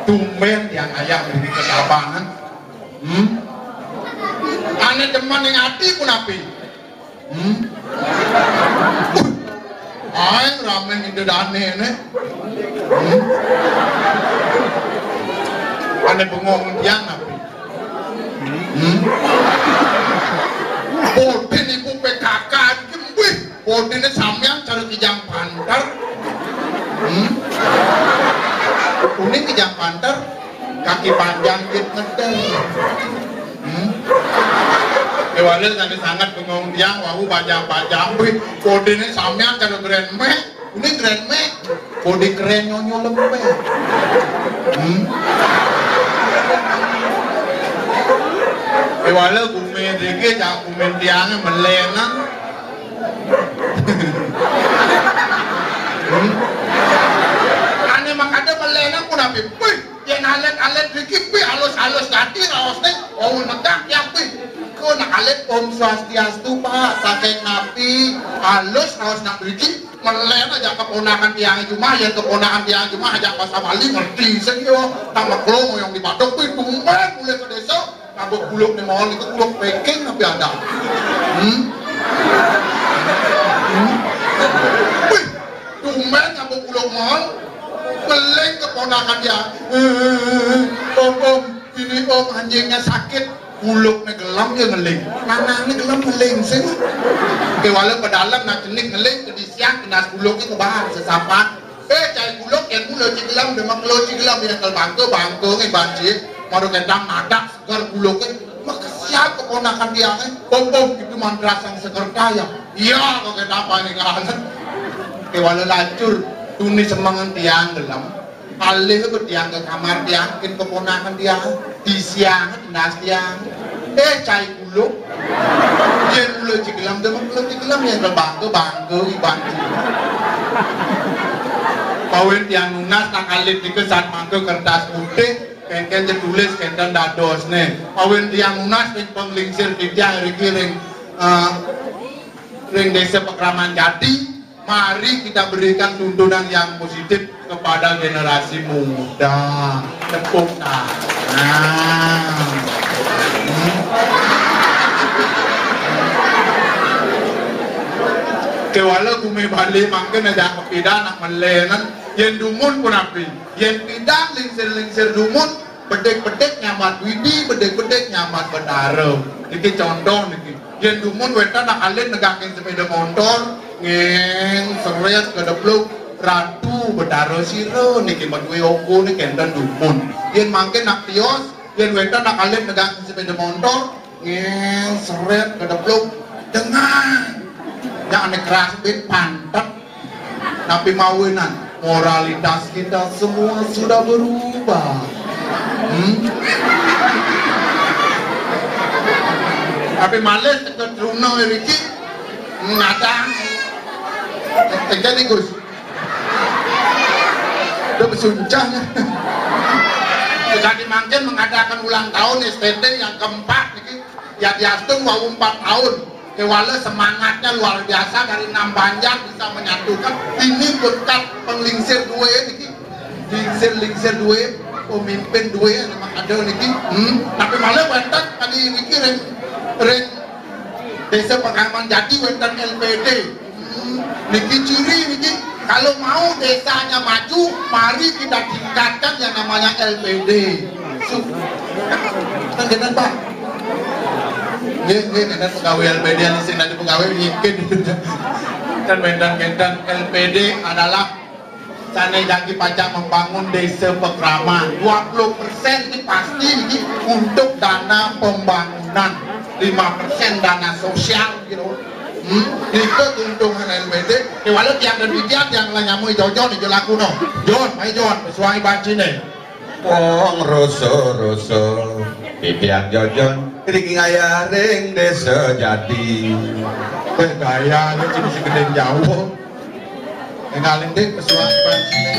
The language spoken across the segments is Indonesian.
Tumben yang ayam ini ketabangan. Aneh demen yang hati pun api. Aing ramen ide dane ne. Aneh bengong yang api. Bodin ibu PKK wih, bodinnya sampean cari kijang pantar. Unik kijang pantar, kaki panjang gitu ngedel. Kewalil sangat bengong tiang, wahu baca-baca, wih, bodinnya sampean cari grand me, ini grand me, bodi keren nyonyo lempe. Kewalil kume dikit, jangan kume tiangnya melenang. Aneh makanya melenang pun api, wih, yang alet-alet dikit, wih, halus-halus tadi, raosnya, oh negak ya, wih. Kau nak alet Om Swastiastu Pak, saking napi, halus, raos nak biji, melen aja keponakan tiang cuma, ya keponakan tiang cuma aja pasal Bali ngerti, segiyo, tambah kelong yang di Badok, wih, tumben, mulai ke desa, nabok buluk nih mohon itu buluk Peking tapi ada. Wih, tumben nabok buluk mohon, meleng keponakan dia. Om, ini om anjingnya sakit. Buluknya gelam dia ngeling, nanangnya gelam ngeling sih. Kewala pedalam nak jenik ngeling, jadi siang kena buluknya ke bahan sesapan. Cai buluk yang buluk cigelam, memang lo cigelam yang kelbangke nih banjir. Maru kendang nadak segar buluknya, maka siap keponakan dia kan. Bom itu mandras yang segar kaya. Iya kok kenapa ini ngalan. Kewala lancur, tuni semangan tiang gelam. Alih ke tiang ke kamar tiang, ke keponakan tiang di siang, dinas tiang. Cai buluk, dia buluk cigelam, dia buluk cigelam yang terbangke ibantu. Pawin tiang nunas nak alit di kesan mangke kertas putih, kengken tulis kenten dados nih. Pawin tiang nunas ring penglingsir di tiang ring desa Pekraman Jati. Mari kita berikan tuntunan yang positif kepada generasi muda. Tepuk tangan. Kewala kume balik mungkin ada kepidan nak melenan. Yang dumun pun api. Yang pidan lingsir dumun. Bedek-bedek nyamat widi, bedek-bedek nyamat bedara. Ini contoh nih. Yang dumun wetan nak alin negakin sepeda motor. Ngeng seret ke depluk ratu bedaro siro niki madwe oko niki kendan dumun yen mangke nak tios yen wetan nak alit negang sepeda motor ngeng seret ke depluk dengan yang aneh keras bin pantat tapi mawinan moralitas kita semua sudah berubah. Tapi males ke truna riki ngadang jadi Gus, udah bersuncahnya. Jadi mungkin mengadakan ulang tahun STT yang keempat, ya diastung mau 4 tahun. Kewala semangatnya luar biasa dari 6 banjar bisa menyatukan. Ini berkat penglingsir dua ini, lingsir dua, pemimpin dua yang memang ada ini. Tapi malah wentan tadi ini ring desa Pekraman Jati wentan LPD. Niki ciri niki kalau mau desanya maju, mari kita tingkatkan yang namanya LPD. Tengenan Pak. Nggih, kan pegawai LPD yang sing nanti pegawai nyikin. Dan mendan LPD adalah Sana Jaki Pajak membangun desa Pekraman 20% ini pasti ini untuk dana pembangunan 5% dana sosial gitu. Itu keuntungan LPD walau tiap dan tiap yang nyamui Jojon itu laku no Jon, ayo Jon, sesuai banci nih wong rasa-rasa Bibiang Jojon Riki ngayaring desa jadi gaya lu jadi segede jauh ngalin deh sesuai banci nih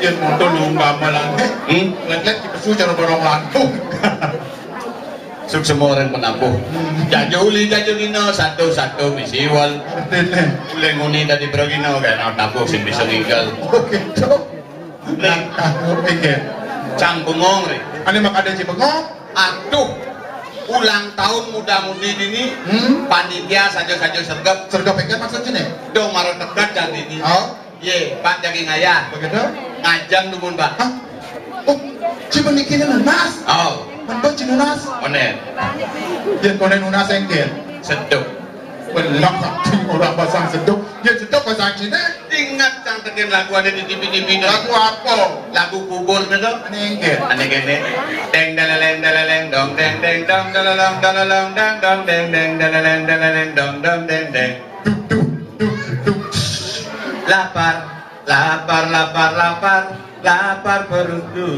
Yan mo ito lumba malang Naglet di pasu cara borong lantung Suk semua orang menabuh Jajo uli jajo gino Satu-satu misiwal Uli nguni tadi bro gino Kaya nabuh sin bisa nginggal Oke so Oke Cang bengong rin Ano makada si bengong? Aduh ulang tahun muda-mudi ini panitia saja-saja sergap Sergap ikan maksudnya nih? dong marah tegat dan ini Oh ye pak jagi ngaya begitu? ngajang dumun pak Hah? Oh cipa nikin na nas? oh Ano cinunas? onen Yan ko na nunas yang din seduk Walang kating orang basang seduk Yan seduk basang cina ingat cang tekin lagu ada di TV Lagu apa? lagu kubur itu Ano yang din? aneh gini deng dalaleng dong deng deng dong dalalong dang dong deng deng dalaleng dong deng deng Duk duk duk duk lapar perutku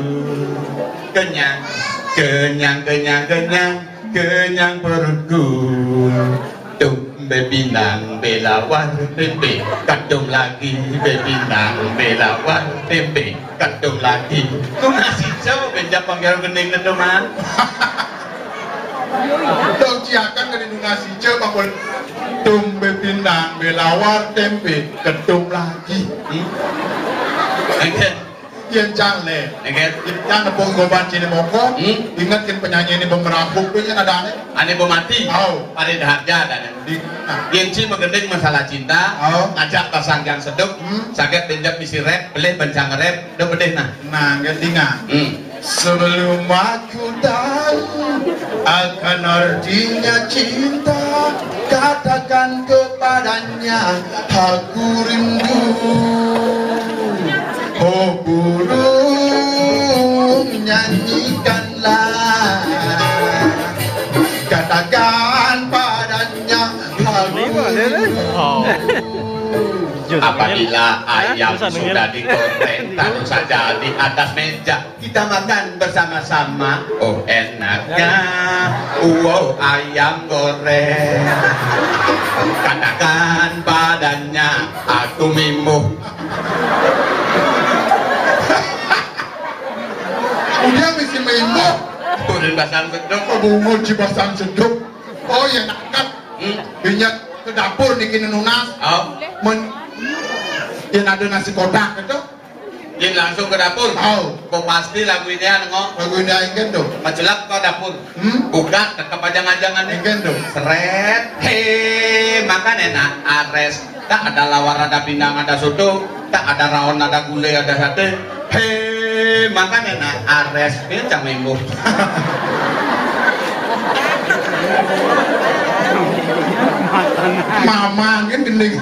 kenyang perutku bebinang belawar tempe kadung lagi bebinang belawar tempe kadung lagi kok ngasih jauh benjak panggil gening itu mah Daw ciakan ka nasi coba pun tumbe pinang belawar tempe kedum lagi Yan cangle Engket Yan na pong goban sini moko Ingat kan penyanyi ini bemerapuk tuh yan ada ane mati Oh. pada daharja dan Di Yenci mengending masalah cinta Oh. ngajak pasang yang seduk sakit benjak misi rep beleh bencang rep udah bedeh nah Nah gantingan Sebelum aku tahu akan artinya cinta Katakan kepadanya aku rindu Oh burung nyanyikanlah Katakan padanya aku rindu apabila ayam sudah digoreng taruh saja di atas meja kita makan bersama-sama oh enaknya wow ayam goreng katakan padanya aku mimuh Udah mesti memo turun basang seduk bungo cibasang seduk oh ya nakat minyak ke dapur bikin nunas oh yang ada nasi kotak itu Jin langsung ke dapur oh kok pasti lagu ini nengok lagu ini ingin tuh majelak ke dapur buka tetap ajang-ajangannya ingin tuh seret makan enak ares tak ada lawar ada pindang ada soto tak ada raon ada gulai ada sate makan enak ares ini cang minggu mama kan gendeng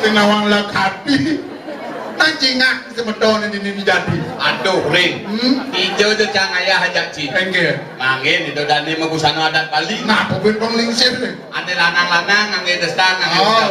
senawang lakati tancingak semeton ini jadi aduh ring hijau tuh cang ayah hajak cik enggak mangin itu dani mabusano adat kali nah pokoknya penglingsir nih ane lanang-lanang ngangge destan ngangge destan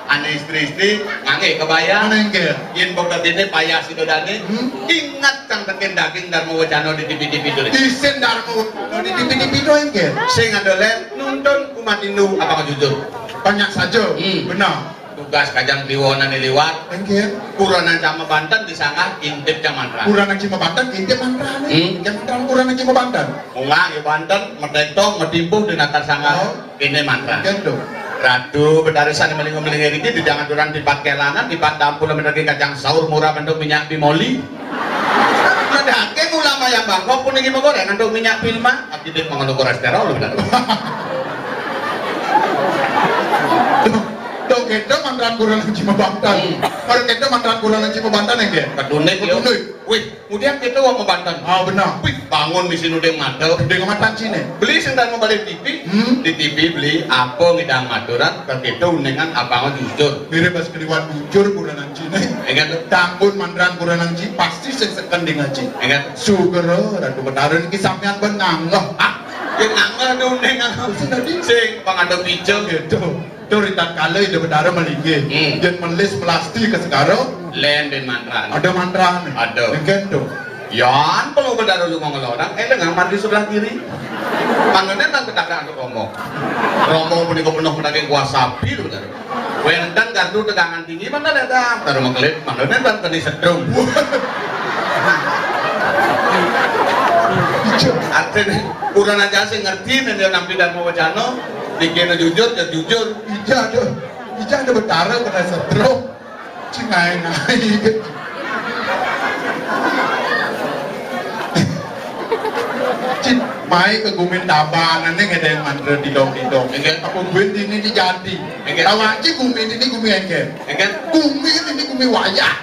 ane istri-istri ngangge kebaya mana enggak yen bokat ini payah sido dani ingat cang teken daging dan mau wacano di TV-TV dulu isen darmo di TV do enggak sing andolen nonton umat Hindu apa jujur banyak saja benar tugas kajang diwonan liwat Engke. Kuranan Cama Banten disangka intip Camandra. Kurang Cima Banten intip Mandra nih. Yang kurang Cima Banten. Unga ya Banten merdeka medimpuh di natar sangka ini mantra. Gendong. Ratu bedarisan yang melingo-melingi ini di jangan duran di kelangan di tampul menagi kacang sahur murah bentuk minyak bimoli. Medake ulama yang bangkok pun ingin menggoreng untuk minyak filma akibat mengandung kolesterol benar. Dong kita mantan kurang Cima Banten. Kalau kita mantan kurang Cima Banten yang dia. Kedunik yo. Wih, kemudian kita mau membanten. Oh benar. Wih, bangun misi nudeng mata. Dengan mantan sini. Beli sendal mau balik TV. Di TV beli apa ngidang maturan. Kita unengan abangan jujur. Mirip pas keliwan bujur kurang sini. Ingat tuh. Tanggun mantan kurang sini pasti sekending aja. Ingat. Sugero Ratu Bedaran ini sampean benanglah. Yang angga unengan. Sing pengaduk hijau. Gitu. Itu ritan kali itu Bedaran melinggi. Dan melis melasti ke sekarang. Len dan mantran. Ada mantra nih. Ada. Gitu. Yan, perlu Bedaran lu ngomong orang. Dengan di sebelah kiri. Panggilnya tak kedakaan untuk Romo. Romo punya penuh pedaging kuah sapi lu Bedaran. Wendan gardu tegangan tinggi mana datang. Baru mengkelip. Panggilnya dan kena sedrum. Artinya kurang aja sih ngerti nih dia nampi dan mau wacana. Dikena jujur ya jujur. Ija ada Betara kena setrum. Cengai-ngai gitu. Cint, mai ke gumin tabanan nih ada yang mandra didong-didong. Aku gumin ini dijadi. Tawaci gumin ini gumin engke. Gumin ini gumin wayah.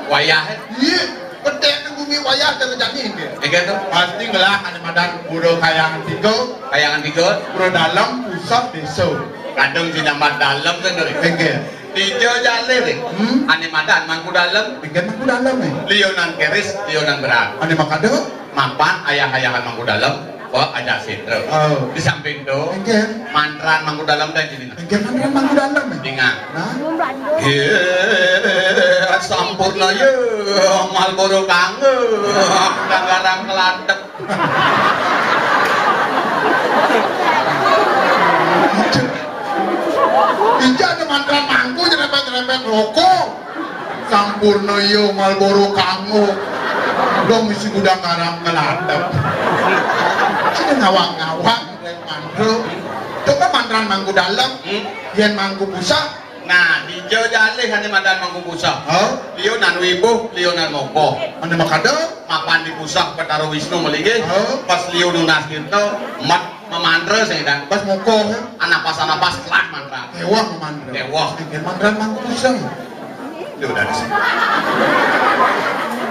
Wayah. Iya, pedek gumin wayah jangan jadi engke. Tuh. Pasti ngelah ada madan buro kayangan tiga. Kayangan tiga. Buro dalam pusat desa. Kadang sinamat dalam kan dari. Engke. Dijo jale deh. Ane madan mangku dalam. Engke mangku dalam Lionan keris, lionan berat. Ane makado. Mapan ayah-ayahan mangku dalam. Wah ada sindro. Di samping itu. Engke. Mantran mangku dalam dan jadi. Engke mantra mangku dalam Dengar. Nah. Sampurna ye, Malboro kange, garang kelantek. Ija ada mantra mangku nyerempet-nyerempet rokok. Sampurna yo Malboro kange. Dong isi gudang garang kelantek. Cina ngawang-ngawang dari mantra. Coba mantra mangku dalam, yen mangku pusat. Nah, di Jawa Jalih hanya madan mangku pusat. Lionan wibuh, lionan moko. Ane makado. Mapan di pusat petaro Wisnu meligi. Pas liu nunas gitu, mat memantra sehingga. Pas moko. Anapas kelah mantra. Ewah mantra. Ewah. Engke mantra mangku pusat. Itu udah di sini.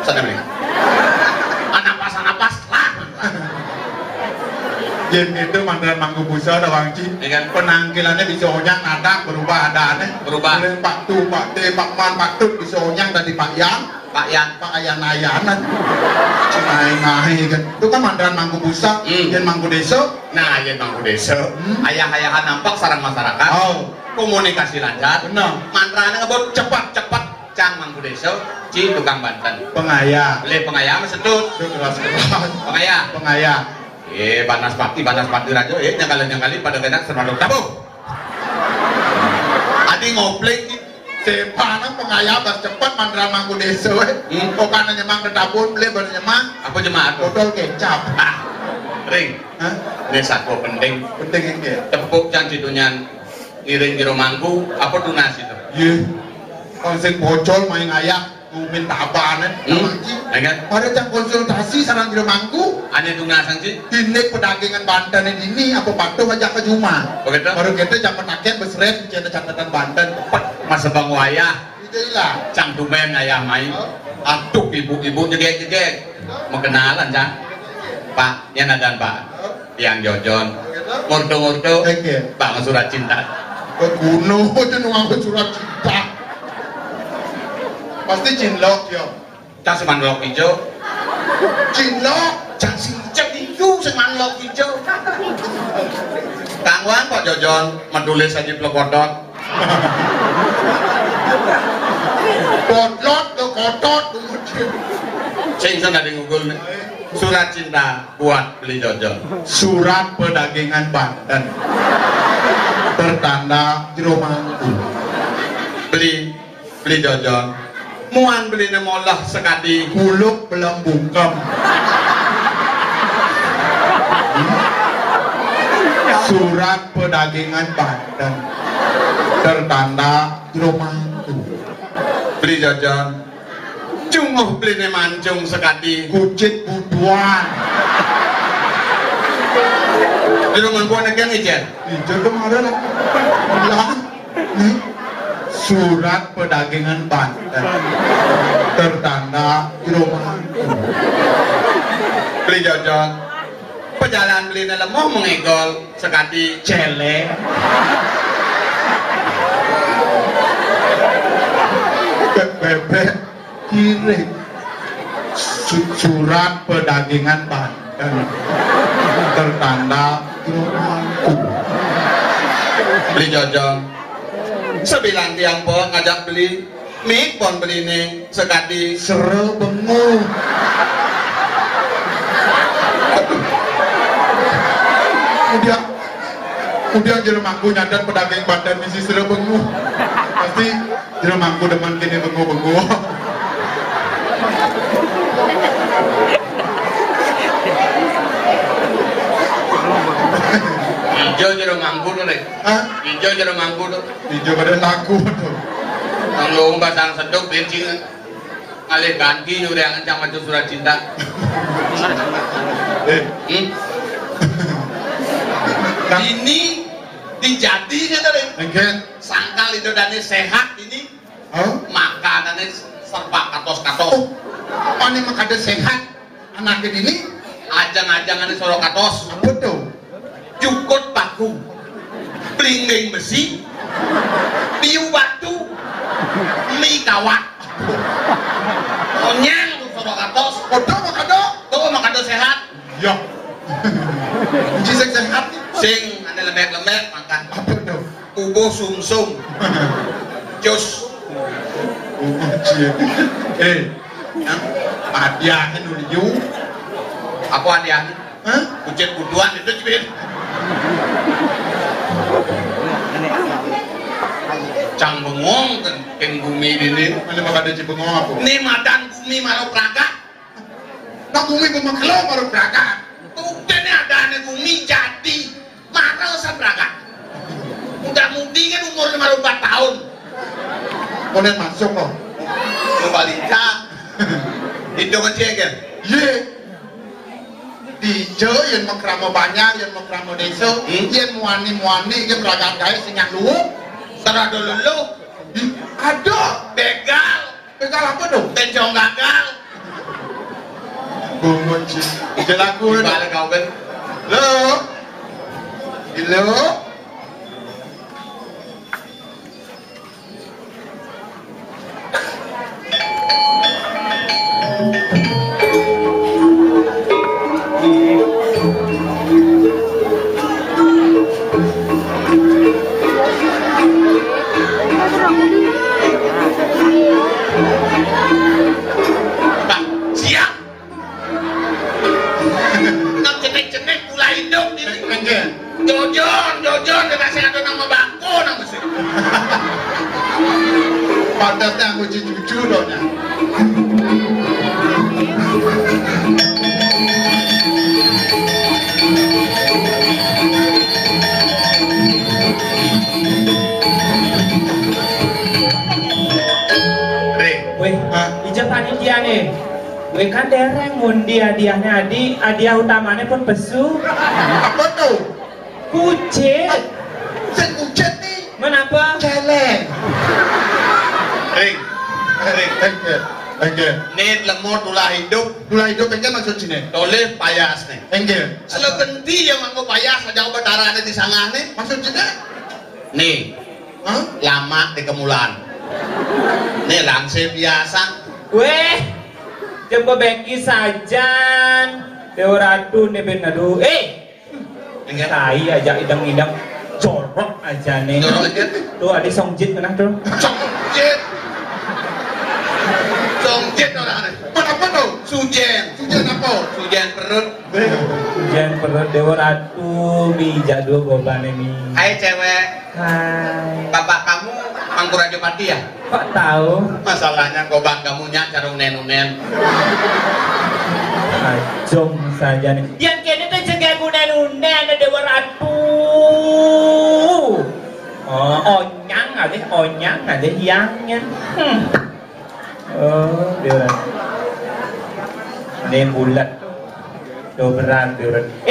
Sana beli. Anapas kelah mantra. Yen itu mantra mangku pusat ada wangci. Penangkilannya bisa onyang nada berubah adanya. Berubah. Mulai Pak Tu, Pak T, Pak Man, Pak Tut bisa onyang dari Pak Yang. Pak Ayan-ayanan. Cenai-ngai kan. Itu kan mantra mangku pusat. Yen mangku desa. Nah, yen mangku desa. Ayah-ayahan nampak sarang masyarakat. Komunikasi lancar. Benar. Mantranya ngebut cepat cang mangku desa. Ci tukang Banten. Pengaya. Le pengaya mesedut. Keras-keras. Pengaya. Panas pakti rajo, nyangkali pada kena sermadok tabung. Adi ngoplek Sepana pengaya bas cepat mantra mangku desa. Kokana nyemang kedapun, beli bernyemang. Apa jemaat? Botol kecap. Ring. Ini satu penting. Penting ini. Tepuk janji dunyan ngiring kiro mangku. Apa tunas itu? Iya. Konsep bocol main ayak. Minta apaan pada jam konsultasi sarang kira mangku ane tunasan sih ini pedagangan Banten ini apa patuh aja ke Juma begitu baru kita jam penaken besret cina catatan Banten masa bang wayah itu lah cang dumen ayah main aduh ibu-ibu jegek mengenalan cang pak yang nadan pak yang jojon murdo bang surat cinta ke gunung itu nuang surat cinta pasti cinlok yo cang semanlok hijau cinlok cang sincap itu semanlok hijau kangwan kok jojon menulis aja pelopodot kodot ke kotot sing sana di Google nih surat cinta buat beli jojon surat pedagangan Banten bertanda jero mangku beli jajan. Muan beli nemolah sekali. Kuluk belum bungkam. Surat perdagangan Banten tertanda Romantu. Beli jajan. Cunguh beli ne mancung sekali. Kucit buduan. Di rumah gua nak yang ijen. Ijen kemarin lah. Surat perdagangan Banten tertanda Romantu. Beli jajan. Pejalan beli ne lemah mengegol sekali celeng. Bebek kirim surat perdagangan Banten tertanda Romantu. Beli jajan. Sebilang tiang po ngajak beli mie pon beli nih sekali Sere bengu. Kemudian jelemaku nyadar pedagang Banten misi sere bengu. Pasti jelemaku demen kini bengu-bengu. hijau jero mangku tuh deh. Hah? Hijau jero mangku tuh. Hijau pada laku tuh. Kalau basang sedok bensin alih ganti udah yang ancam macam surat cinta. Ini dijadinya tadi. Engken. Sangkal itu dan sehat ini. Oh? Makanannya serba katos-katos. Oh, mana makanya sehat anak ini? Ajang-ajangannya sorok katos. Apa tuh? Jukut baku, pelingling besi, piu batu, mie kawat, onyang tuh sorok katos. Kodo makado? Tuh makado sehat. Ya. Kunci sehat. Sing ada lembek-lembek makan. Apa tuh? Ubo sumsum, jus. Hadiah kan dulu. Apa hadiahnya? Hah? Kucing buduan itu cipin. Cang bengong kan keng bumi ini. Mana makanya cibengong aku? Ini madan bumi malu praga. Nak bumi pemaklo baru berangkat. Tuken ada ane bumi jadi marah usah praga. Mudah-mudi kan umur 54 tahun. Boleh masuk loh. Kembali cak. Itu kecil kan? Ye. Di Jo yang makramo banyak, yang makramo desa, yang muani yang beragam gaya sinyak lu. Serah dulu lu. Ada. Begal. Begal apa dong? Bencong gagal. Bungunci. Jelaku. Gimana kau kan? Lo. Halo. Siap. Nak cenek-cenek pula hidup ini. Jojon, kita saya ada nama bako nama sih. Pantasnya aku cucu dong ya. Weh, ijab panitia nih. Weh kan dereng mundi hadiahnya hadiah utamanya pun besu. Apa tuh? Kucing. Sen kucing nih. Kenapa? Celeng. Ring. Enggak. Nih lemot tulah hidup. Mulai hidup enggak maksud sini. Toleh payas nih. Enggak. Selebenti yang mangko payas aja betara ada di sangah nih. Maksud sini? Nih, Hah? lama di kemulan. Nih langsir biasa. Weh, coba beki sajan. Dewaratu nih benadu. Enggak. Tai aja idang-idang jorok aja nih. Jorok aja. Tuh ada songjit kena tuh. Songjit orang nih. Apa tuh? Sujen. Sujen apa? Sujen perut. Jangan perlu Dewaratu bijak dua bobane nih. Hai cewek. Hai. Bapak kamu Mangku Rajapati ya? Kok tahu? Masalahnya kau kamu nyak cara unen-unen. Ajong saja nih. Yang kini tuh jaga unen-unen ada waratu. Oh, onyang ada yangnya. Oh, dia ini bulat. Dobran.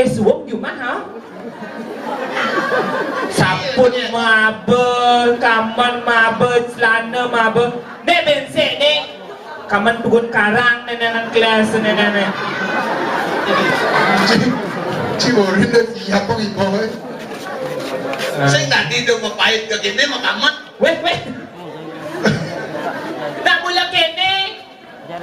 Suwong cuma ha? Sapun mabel, kaman mabel, celana mabel. Nek bensek nek. Kaman turun karang nenek kelas nenek. Ciborin dah siapa ibu? Saya tadi tu mapait ke kini makamat. Weh. Tak boleh kene.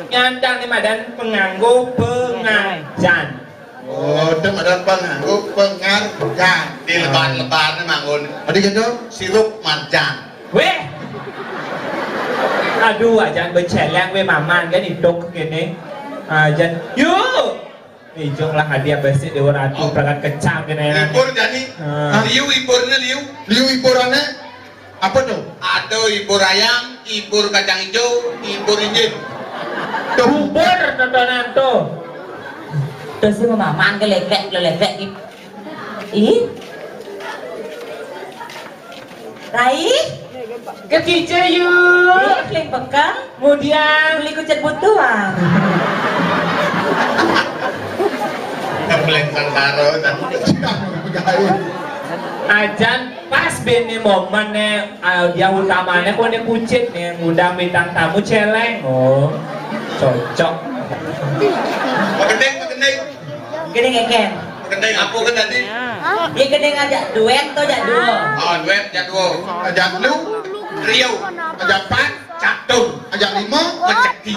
Nyandang ni madan penganggo pengajan. Oh, itu ada penganggo pengajan. Di lebar-lebar ni mangun. Adik gitu? Sirup marjan. Weh. Aduh, ajan berceleng weh maman kan hidup kene. Ajan, yuk. Ijong lah hadiah bersih dewa ratu perangkat kecam kene. Ibur jadi. Liu iburnya liu. Liu iburannya apa tuh? Ada ibur ayam, ibur kacang hijau, ibur injil. Bubur tontonan tuh. Terus si maman ke lepek gitu. Ih. Rai, Kekice yuk. kling pekan, Kemudian beli kucet butuan. Kepeleng sangkaro dan ajan pas bini momennya dia utamanya kok ini kucit nih ngundang bintang tamu celeng. Oh, cocok. Pagendeng. Gede ngeken. Pagendeng apa kan tadi? Dia gede ngajak duet tuh ajak duo. Oh, duet jadwo. Ajak lu, Rio, ajak pan, catung, ajak lima, ngeceki.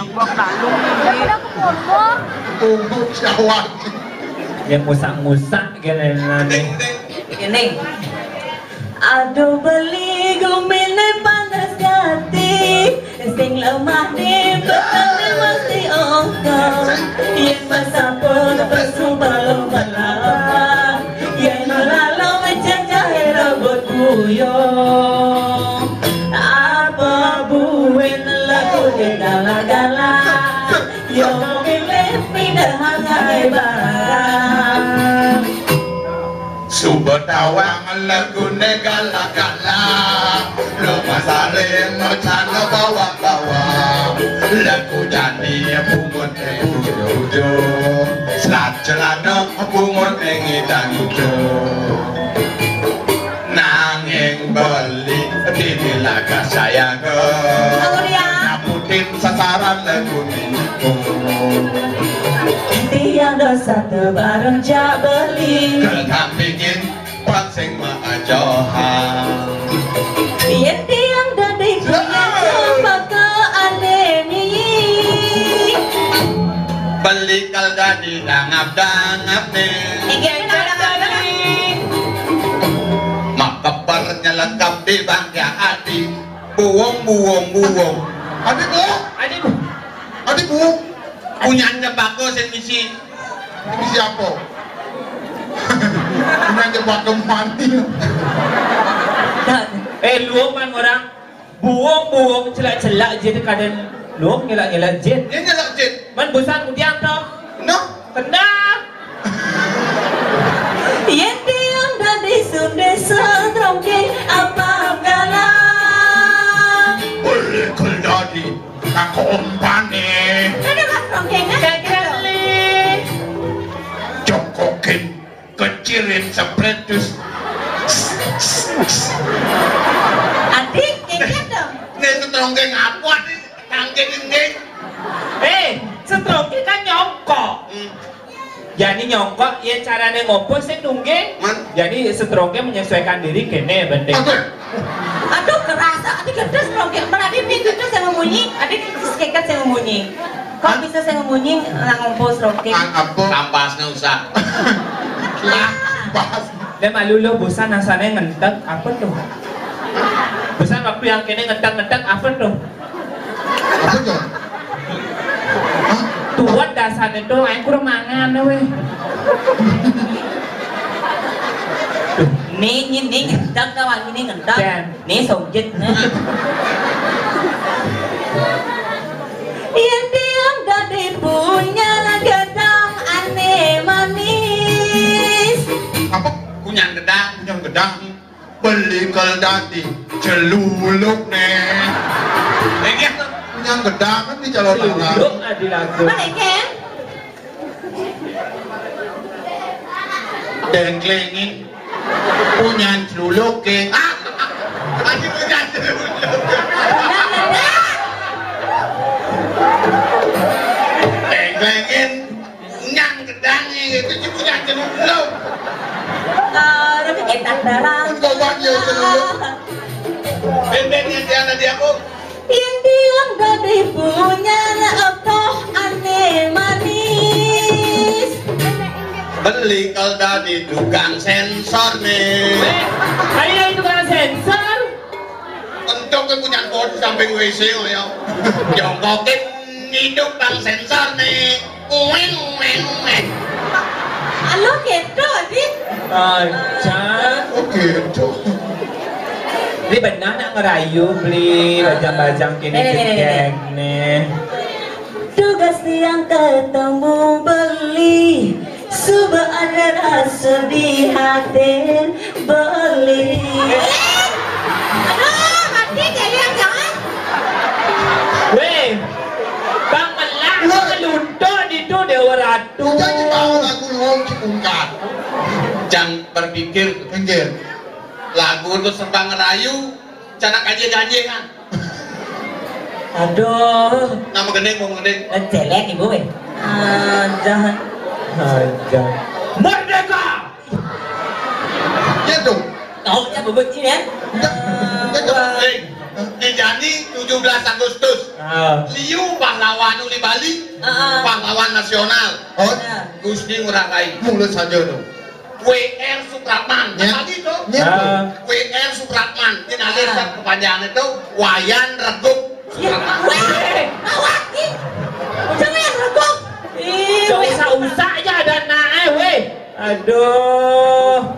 tunggu syawal. Yang musak-musak gini nanti. Gini. Aduh beli gumine panas hati, sing lemah di petang mesti ongkong. Yang masapun pesu balong balap, yang lalau macam jahe rambut buyong. Apa buen lagu di gala-gala, yang milih pindah hangai barang. Subetawang lagune gala-gala, lo masalin macana bawa-bawa. Lagu jadi pungut ujo-ujo, selat celana pungut ngidang-ujo. Nanging beli dinilaga sayang nyaputin sasaran lagu minggu. Tiang dosa tebareng jak beli, Kekampingin pangsing maajohan. tiang dadi punya coba ke anemi. Beli kaldadi dangap-dangap nih. Ingin dadi Makabarnya lengkap di bangga adik. Buong. Adik bu, Adik, adik bu, Punyanya bagus yang misi. ini siapa? Ini jebak kemani. luang kan orang buang celak-celak je kadang luang ngelak-ngelak je. Dia nyelak jet. Man bosan udiang tau. No. Tenang. Yang tiang dadi sunde setrongke apa gala. Boleh kaldadi kakak umpane. Ada kan trongke Kali. Jokokin kecirin sepletus. Adik, keket dong. Ini seterongkeng apa nih? Tangkeng ini. Setrongke kan nyongkok. Jadi nyongkok, ya caranya ngopo sih nunggeng. Jadi setrongke menyesuaikan diri kene bendeng. Aduh kerasa, adik kedas trongke. Mana adik nih kedas yang membunyi, adik keket yang membunyi. Kok bisa saya membunyi ngompo trongke? Apa? Kampasnya usah. Lah, bahas. Dan malulo bosan asalnya ngentek apa tuh? Bosan waktu yang kene ngentek apa tuh? Apa tuh? Tuat dasarnya tuh, ayo kurang mangan weh. Nih ngendang kawan ini ngendang. Nih sojit. Yang diam dari punya gedang aneh manis. Apa? Punya gedang. Punya gedang. Beli dadi celuluk nih. Gitu. Punya gedang kan di calon tangan. Celuluk adi lagu. Mana Ken? Dengklengin. Punya celuluk ke. Lagi punya celuluk. Dengklengin. Nyang gedangnya itu cuma punya celuluk. Tapi etak darah. Kau banyak celuluk. Bebeknya dia di aku. Yang diam dari punya otoh aneh manis. Beli kalda di tukang sensor nih. Ayo itu kan sensor. Untuk yang punya bot samping WC ya. Jongkokin hidup bang sensor nih. Ueng. Halo gitu adik. Acan. Oke, cok. Ini benar nak ngerayu beli bajang-bajang kini geng nih. Tugas yang ketemu beli. Subuh ada rasa di hati beli. Aduh, mati kalian jangan. Weh, bang melak ngelunto di tu Dewa Ratu. Jadi tahu lagu ngom cipungkat. Jangan berpikir Enggak. lagu itu serba ngerayu. Canak aja kan. Aduh, Nama gendeng mau gendeng. Jelek ibu weh. Jangan. aja. Merdeka. Ya dong. Kau jangan berbunyi ya. Ini jadi 17 Agustus. Liu pahlawan di Bali. Pahlawan nasional. Oh, Gusti Ngurah Rai. mulut saja dong. WR Supratman. Tadi itu. WR Supratman. Ini ada kepanjangan itu Wayan Reguk Supratman. Weh, awak ni. Jangan yang reguk. Usah aja ada naik weh. Aduh.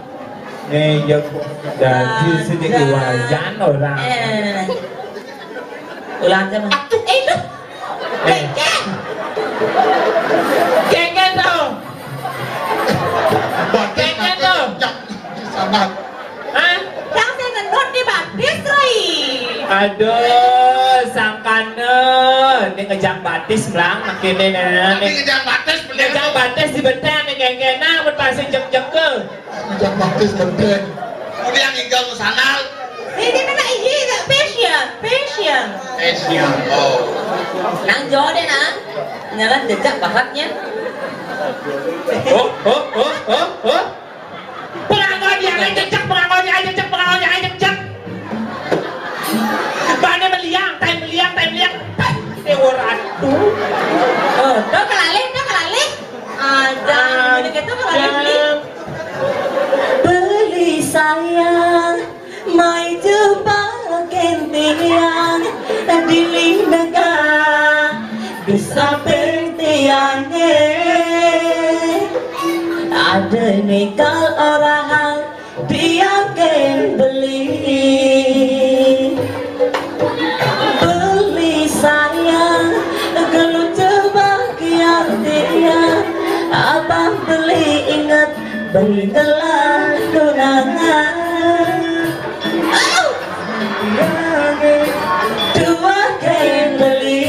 Nih yang jadi sedikit wajan orang. Ulang sama. Itu. Geng tau. Batik Kayaknya tuh. Sabar. Hah? Yang saya ngendut di batis rai. Aduh, sangkana. Ini ngejak batis belang makin ini Tapi nih. kejar batas beli Ngejak batis di benteng nih geng-gengna berpasang jek-jek ke. Jangan batis berdek. Kemudian hingga musanal. Ini mana ini tak passion. Asia. Oh. Nang jo deh nang. Nyalan jejak bakatnya. Oh. Penganggur yang jejak. Bane meliang. Dewa Ratu. Dah kelalik. Jangan gitu kelalik beli. Beli sayang, mai jumpa kentiang di lindaga bisa pentiangnya. Ada nikal orang dia kan beli sayang kalau coba kian dia abang beli ingat beli gelar tunangan. Dua kan beli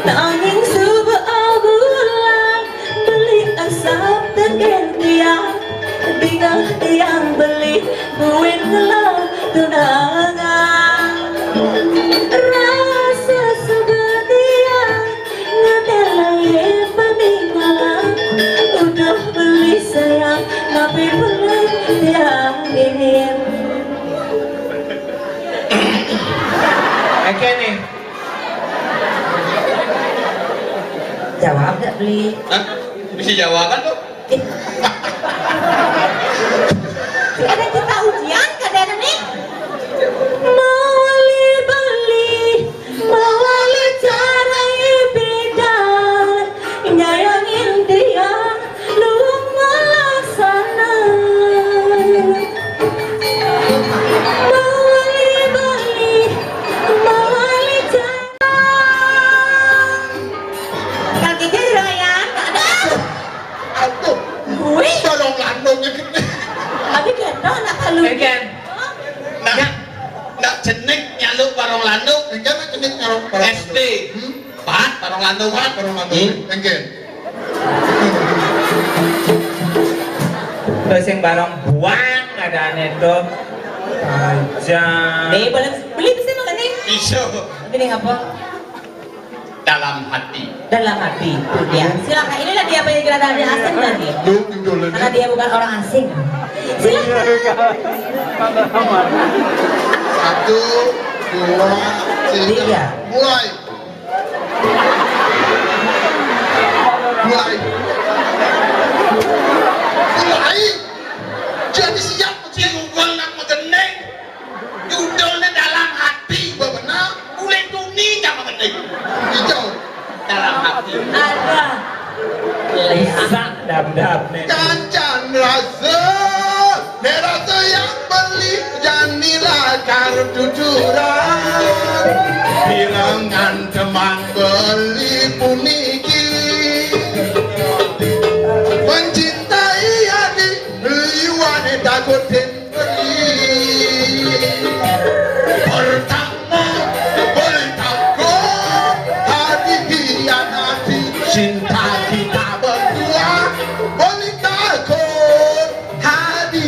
nanging sebuah bulan beli asap tergantian dengan yang beli buin gelar tunangan. Rasa sebadia ngedelai peninggalan udah beli sayang tapi belum diambil. Oke nih. Jawab gak beli? Hah? Bisa jawaban tuh? Ada kita ujian kadang nih. Mawali beli, mawali cara beda. Nyayangin dia, lu malah sana. jenik nyaluk barong landung Engke nek jenis nyaluk barang SD Pat barong landung Pak barang landung engke Terus yang barang buang ada itu aja. Beli bisa makan nih. iso Ini apa? dalam hati Dalam hati. Tuh dia. Silakan. Inilah dia penyanyi dari asing tadi. lu judulnya Karena dia bukan orang asing. Silakan. 1 2 3 mulai jadi siap Cinggul nak mengeneng judulnya dalam hati bebenah mulai tuni tak mengeneng hijau dalam hati Ada. Bisa dap-dap nih. Kancan rasa nerasa yang beli janilah kartu curang bilangan teman beli puniki mencintai hati beli wanita kutin beli pertama beli takut hati hianati cinta kita berdua beli takut hati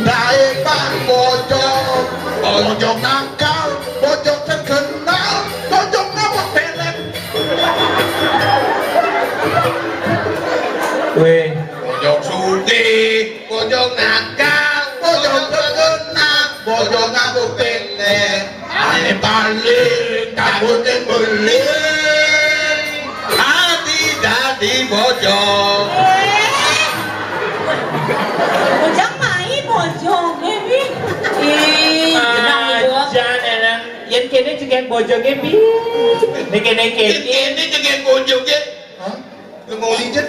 daepan bojong nakal bojong terkenal bojong nama pelet Weh, bojong sugih bojong nakal bojong terkenal bojong nama pelet ane paling takutin beli hati jadi bojong Bojong main bojong. Baby. Ih, jenang itu. aja nenang. Yang kene juga bojongnya bi. Nih kene ini juga bojongnya mau lijet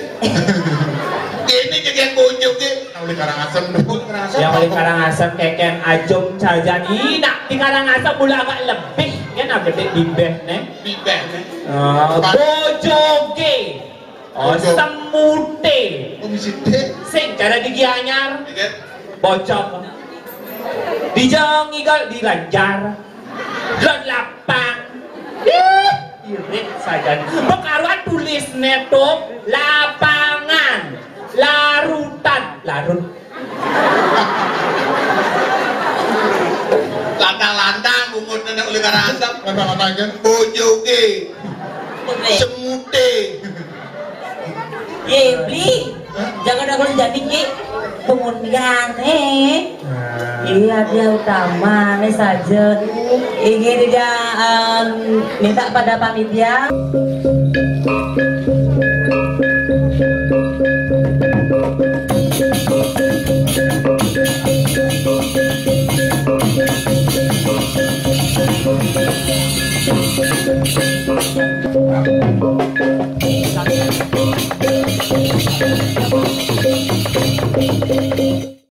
ini juga bojongnya Nauli Karangasem dulu yang paling Karangasem keken ajom jajan nak di Karangasem mula agak lebih kan ada gede di beh nih. bibeh Bojoge. Oh, Bojong. semute. komisi D Sing cara di Gianyar. Bocok. Dijong igal di Lanjar. Lon lapang. Irit saja. Pekaruan tulis netok lapangan. Larutan. Larut. lantang-lantang umur nenek oleh Karangasem kata-kata kan bojoge Boleh. semute Ye, beli. Jangan aku jadi ye. Kemudian iya dia utama nih saja. Ini dia minta pada panitia.